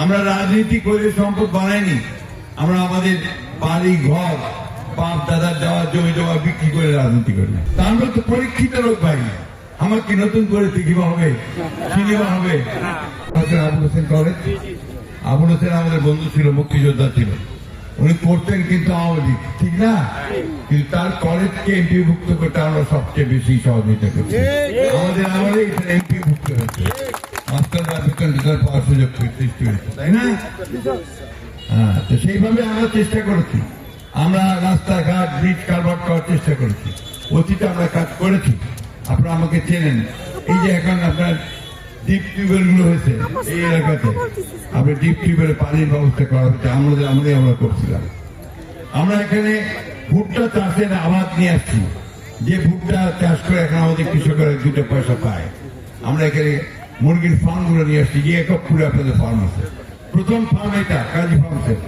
আমরা রাজনীতি করে সম্পদ বানাইনি। আমরা আমাদের বাড়ি ঘর বাপ দাদার দেওয়া জমি জমা বিক্রি করে রাজনীতি করি। তা আমরা তো পরীক্ষিত লোক ভাই, আমার কি নতুন করে দেখিবা হবে, চিনিবা হবে? আবুল হোসেন কলেজ, আবুল হোসেন আমাদের বন্ধু ছিল, মুক্তিযোদ্ধা ছিল, উনি করতেন কিন্তু আওয়ামী লীগ, ঠিক না? কিন্তু তার কলেজকে এমপিভুক্ত করতে আমরা সবচেয়ে বেশি সহযোগিতা করছি। আমাদের আমলে এমপিভুক্ত হচ্ছে, মাস্টাররা বেতন টেতন পাওয়ার সুযোগ সৃষ্টি হয়েছে, তাই না? হ্যাঁ, তো সেইভাবে আমরা চেষ্টা করেছি। আমরা রাস্তাঘাট ব্রিজ কালভার্ট করার চেষ্টা করেছি, অতীতে আমরা কাজ করেছি। আপনারা আমাকে চেনেন। এই যে এখন আপনার ডিপ টিউবওয়েল গুলো হয়েছে এই এলাকাতে, আপনার ডিপ টিউবওয়েলে পানির ব্যবস্থা করা হচ্ছে, আমরা করছিলাম। আমরা এখানে ভুট্টা চাষের আবাদ নিয়ে আসছি, যে ভুট্টা চাষ করে এখন আমাদের কৃষকেরা 2 পয়সা পায়। আমরা এখানে মুরগির ফার্ম গুলো নিয়ে আসছি, যে একপুরে আপনাদের ফার্ম আছে। প্রথম ফার্ম এটা কাজী ফার্মসের,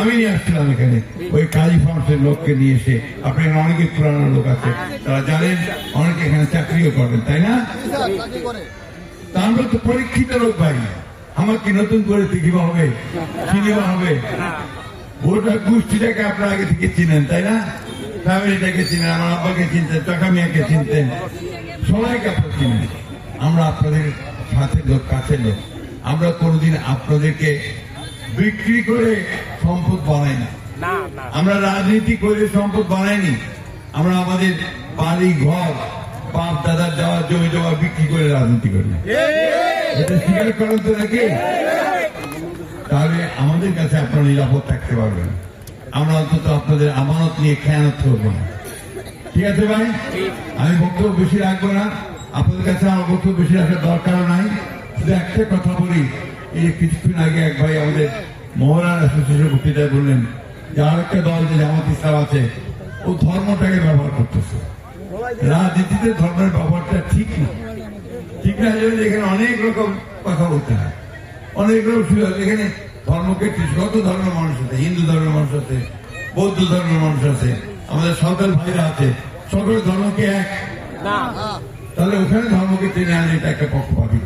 আমি নিয়ে আসছিলাম এখানে। ওই কাজী ফার্মসের লোককে নিয়ে এসে, আপনি অনেকে পুরানো লোক আছে, তারা জানেন, অনেকে এখানে চাকরিও করেন, তাই না? তা আমরা তো পরীক্ষিত লোক ভাই, আমার কি নতুন করে দেখিবা হবে, চিনিবা হবে? গোটা গোষ্ঠীটাকে আপনারা আগে থেকে চিনেন, তাই না? ফ্যামিলিটাকে চিনেন, আমার আব্বাকে চিনতেন, টাকা মিয়াকে চিনতেন, সবাইকে আপনারা চিনেন। আমরা আপনাদের সাথে লোক, কাছের লোক। আমরা কোনোদিন আপনাদেরকে বিক্রি করে সম্পদ বানাই না। আমরা রাজনীতি করে সম্পদ বানাইনি। আমরা আমাদের বাড়ি ঘর বাপ দাদার দেওয়া জমি জমা বিক্রি করে রাজনীতি করি। এটা স্বীকার করেন তো নাকি? তাহলে আমাদের কাছে আপনারা নিরাপদ থাকতে পারবেন। আমরা অন্তত আপনাদের আমানত নিয়ে খেয়ানত করবো না, ঠিক আছে ভাই? আমি বক্তব্য বেশি রাখবো না, আপনাদের কাছে আমার বক্তব্য বেশি রাখার দরকার নাই। শুধু একটা কথা বলি, এই কিছুক্ষণ আগে এক ভাই আমাদের মহলার অ্যাসোসিয়েশন বক্তৃতায় বললেন যে আরেকটা দল যে জামাত ইসলাম আছে, ও ধর্মটাকে ব্যবহার করতেছে। রাজনীতিতে ধর্মের ব্যবহারটা ঠিক না, ঠিক না। এখানে অনেক রকম কথা বলতে হয়, অনেক রকম সুযোগ। এখানে ধর্মকে কত ধর্মের মানুষ আছে, হিন্দু ধর্মের মানুষ আছে, বৌদ্ধ ধর্মের মানুষ আছে, আমাদের সাঁওতাল ভাইরা আছে, সকলের ধর্মকে এক। তাহলে ওখানে ধর্মকে টেনে আনে, এটা একটা পক্ষপাতী